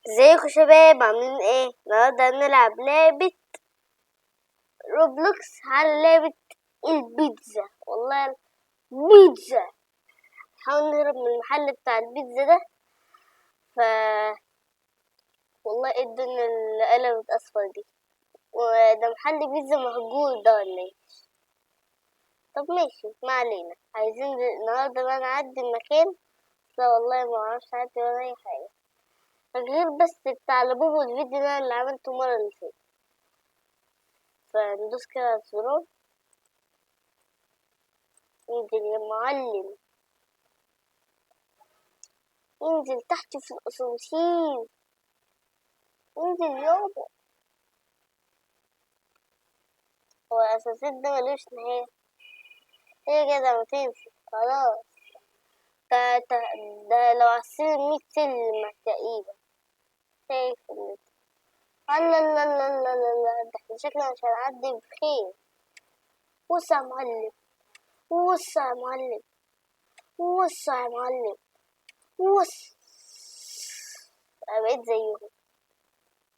ازيكم شباب عاملين ايه؟ النهارده هنلعب لعبة روبلوكس على لعبة البيتزا. والله بيتزا نحاول نهرب من المحل بتاع البيتزا ده. ف والله ايه الدنيا اللي قلبت اصفر دي، وده محل بيتزا مهجور ده ولا ايه؟ طب ماشي، ما علينا. عايزين النهارده بقى نعدي المكان. لا والله ما اعرفش اعدي ولا اي حاجة غير بس بتاع لابوبو الفيديو ده اللي عملته المرة اللي فاتت. فندوس كده على الزرار. انزل يا معلم، انزل تحت في الأسانسير، انزل يابا. هو الأسانسير ده ملوش نهاية؟ ايه كده ما تمشي خلاص. ده, ده لو عالسلم 100 سلم تقريبا. شايف لا لا لا لا لا لا، ده احنا شكلنا مش هنعدي بخير. وسع يا معلم، وسع يا معلم، وسع يا معلم، وسع. أنا بقيت زيهم.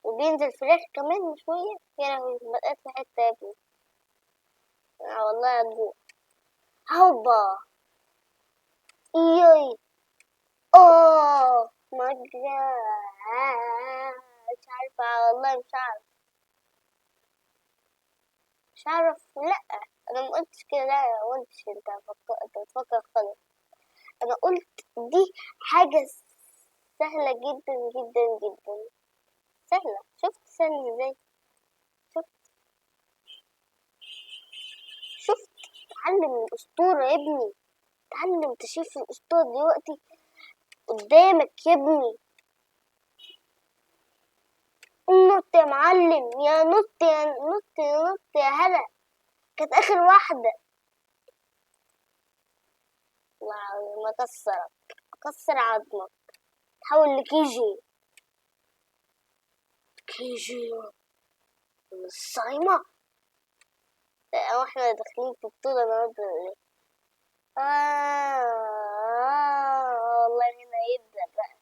وبينزل فراخ كمان شوية. يا لهوي بقيت في حتة يا ابني. والله أجوع. هوبا ياي. ماي جاد، مش عارفة والله، مش عارف. لا انا ما قلتش كده، لا ما قلتش. انت بتفكر خالص. انا قلت دي حاجة سهلة جدا جدا جدا. سهلة، شفت سهل ازاي؟ شفت شفت تعلم الأسطورة يا ابني. تعلم تشوف الأسطورة دلوقتي قدامك يا ابني. نط يا معلم، يا نط يا نط يا نط يا هلا. كانت آخر واحدة. الله ما أكسر عظمك. تحول لكيجي. كيجي الصايمة. أو احنا داخلين في بطولة النهاردة ولا ايه؟ والله هنا يبدأ بقى.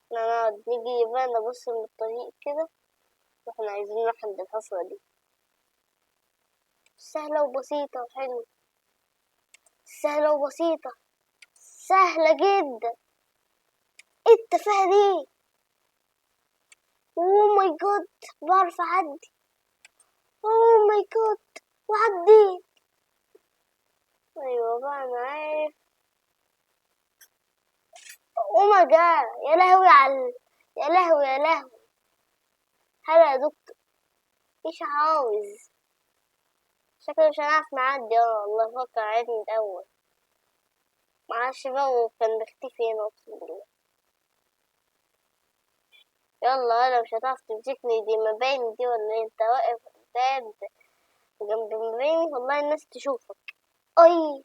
احنا نقعد نيجي بقى نبص من الطريق كده، واحنا عايزين نروح عند الحفرة دي. سهلة وبسيطة وحلوة. سهلة وبسيطة، سهلة جدا. ايه التفاهة دي؟ اوه ماي جاد، بعرف اعدي. اوه ماي جاد، وعديت. ايوه بقى انا عارف. اوه ماي جاد، يا لهوي يا لهوي يا لهوي. هلا يا دكتور، مش عاوز. شكله مش هنعرف نعدي. والله فكر عادي من الاول. معرفش بقى، وكان مختفي هنا اقسم بالله. يلا يلا، مش هتعرف تمسكني. دي مباني دي ولا إيه؟ انت واقف قاعد جنب مباني، والله الناس تشوفك. اي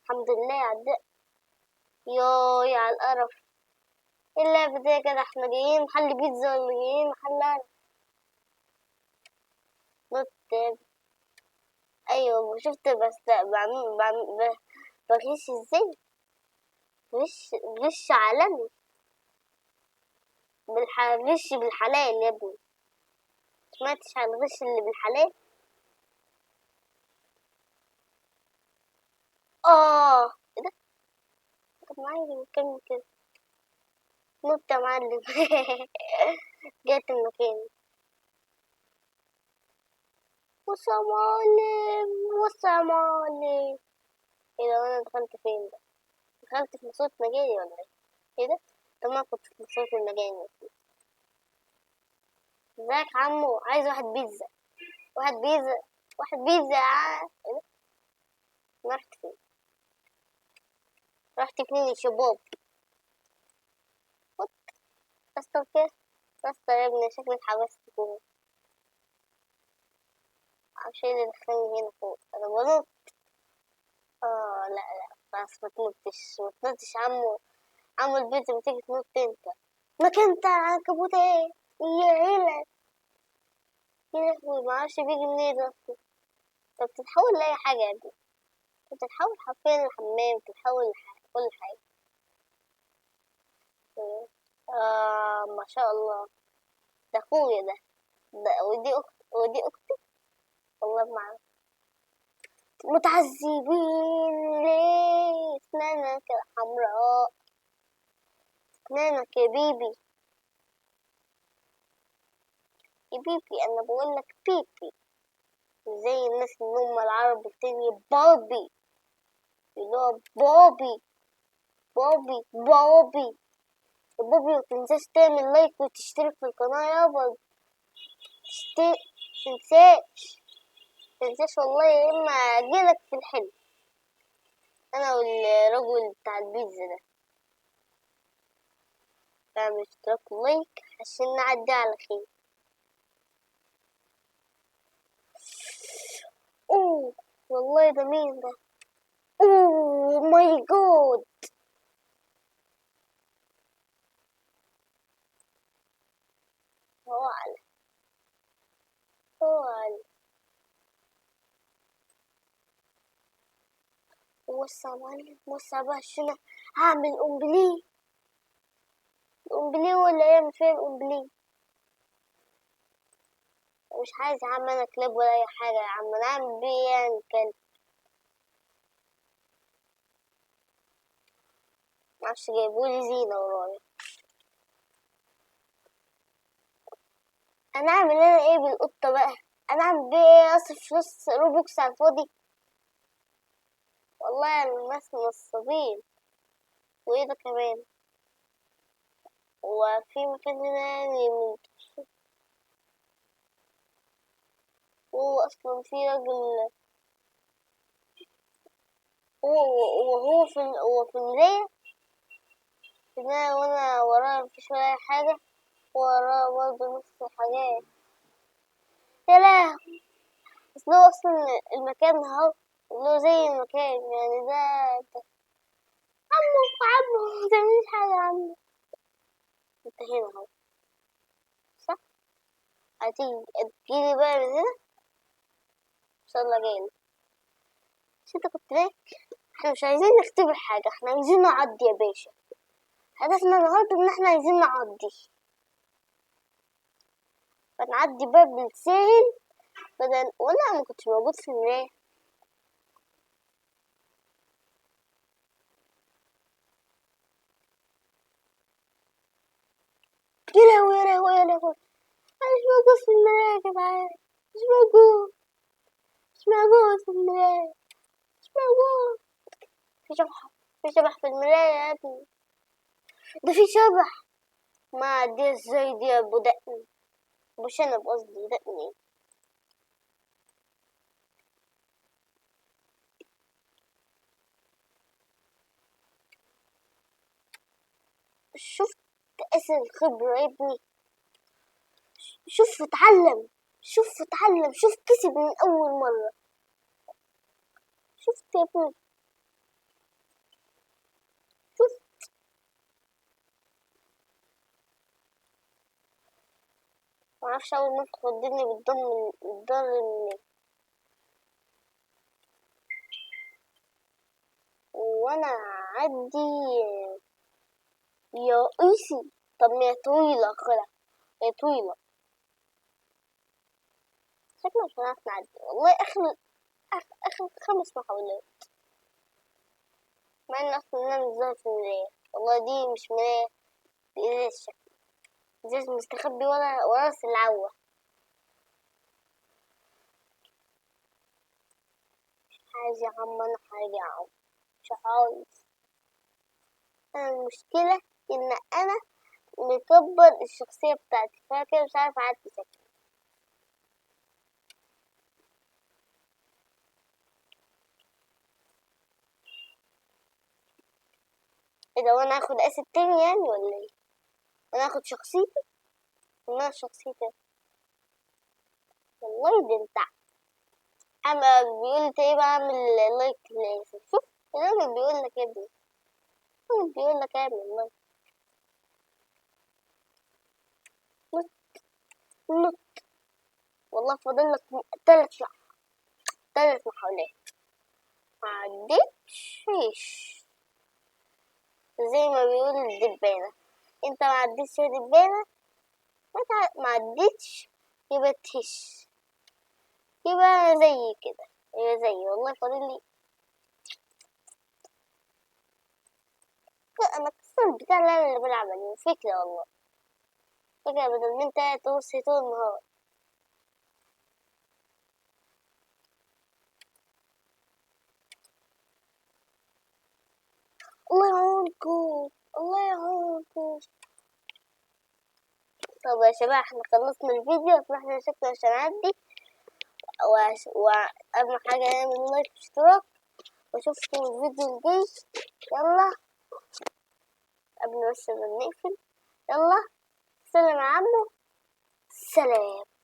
الحمد لله عدت. ياي على القرف. ايه اللعبة دي يا جدع؟ احنا جايين محل بيتزا ولا جايين محل قرف؟ نط. ايوه شفت، بس بغش ازاي؟ غش عالمي. غش بالحلال يا ابني. سمعتش عن الغش اللي بالحلال؟ ايه ده؟ طب معايا نكمل كده. نط يا معلم. جات المكان. بص يا معلم، بص يا معلم. ايه ده؟ انا دخلت فين ده؟ دخلت في مصوت مجالي ولا ايه؟ ايه ده؟ طب ما كنت في مصوت المجاني. ازيك يا عمو؟ عايز واحد بيتزا. واحد بيتزا. واحد بيتزا. ايه ده؟ أنا رحت فين؟ رحت فين يا شباب؟ وات؟ بس كده. بس يا ابني شكلك حبست كده. معرفش ايه اللي دخلني هنا فوق. انا بنط. لا لا، بس ما تنطش ما تنطش يا عمو. عمو البيتزا بتيجي تنط انت. مكان بتاع عنكبوت ايه؟ يا عيلة. يا لهوي معرفش بيجي منين ده اصلا. طب بتتحول لأي حاجة يا ابني. بتتحول حرفيا الحمام، بتتحول كل حاجة. ما شاء الله، ده اخويا ده ودي اختي. والله ما أعرف. متعذبين ليه؟ اسنانك الحمراء، اسنانك يا بيبي، يا بيبي انا بقول لك بيبي، زي الناس اللي هم العرب التاني بابي، اللي هو بابي بابي بابي. يا بابي متنساش تعمل لايك وتشترك في القناة يابا، متنساش والله، يا اما اجيلك في الحلم انا والرجل بتاع البيتزا ده. اعمل اشتراك ولايك عشان نعدي على خير. اوه والله ده مين ده؟ اوه ماي جاد، هو على هو على وسع معلم، وسع بقى عشان هعمل أمبليه. الأمبليه ولا يعمل فين الأمبليه؟ مش عايز يا عم أنا كلاب ولا أي حاجة يا عم، أنا أعمل بيه يعني كلب. معرفش جايبولي زينة ورايا. أنا أعمل أنا إيه بالقطة بقى؟ أنا أعمل بيه إيه؟ أصرف فلوس روبوكس على الفاضي؟ والله الناس نصابين. وإيه ده كمان؟ وفي مكان هنا يعني هو أصلا في راجل، وهو في المراية هنا، وأنا ورايا مفيش ولا أي حاجة، وراه برضه نفس الحاجات. يا لهوي، بس هو أصلا المكان اهو اللي هو زي المكان يعني ده. عمو متعمليش حاجة يا عمو، انت هنا اهو صح؟ هتجيلي بقى من هنا ان شاء الله جايلي. مش انت كنت هناك؟ احنا مش عايزين نختبر حاجة، احنا عايزين نعدي يا باشا. هدفنا النهاردة ان احنا عايزين نعدي، فنعدي باب بالسهل بدل. وانا ما كنتش موجود في المراية. يا لهوي يا لهوي يا لهوي، انا مش موجود في المراية يا جدعان، مش موجود، مش موجود في المراية، مش موجود. في شبح، في شبح في المراية يا ابني، ده في شبح. ما دي ازاي دي يا ابو دقن، ابو شنب قصدي، دقني. شفت اثر الخبرة يا ابني؟ شوف اتعلم، شوف اتعلم، شوف كسب من اول مرة. شفت يا ابني؟ شوف. معرفش اول ما توديني بالضم الضر وانا عدي يا قيسي. طب ما هي طويلة كده، هي طويلة، شكلنا مش هنعرف نعدي والله. اخر 5 محاولات، مع ان اصلا انا مش ظاهر في المراية. والله دي مش مراية، دي ازاز شكل، ازاز مستخبي ورا العوة. مش عايز يا عم انا حاجة يا عم، مش عايز. انا المشكلة ان انا مكبر الشخصية بتاعتي، فاكر مش عارف اعدي سكة. ايه ده؟ وانا اخد اسد تاني يعني ولا ايه؟ وانا اخد شخصيتي؟ وانا شخصيتي والله دي انت. اما بيقول لي ايه بقى؟ اعمل لايك للاسد. شوف الراجل بيقول لك يا ابني، الراجل بيقول لك اعمل لايك. نط نط. والله فاضل لك 3 محاولات، ما عدتش زي ما بيقول الدبانة. انت ما عدتش يا دبانة، ما عدتش، يبقى تهش، يبقى زي كده، يبقى زي والله فاضل لي. انا كسر البتاع اللي انا اللي بلعب عليه فكرة والله، فكرة بدل ما انت تبص طول النهار. الله يعونكم، الله يعونكم. طب يا شباب احنا خلصنا الفيديو، احنا شكرا عشان اعدي، واهم حاجة نعمل لايك واشتراك، واشوفكم الفيديو الجاي. يلا قبل بس ما نقفل، يلا سلام يا عمو، سلام.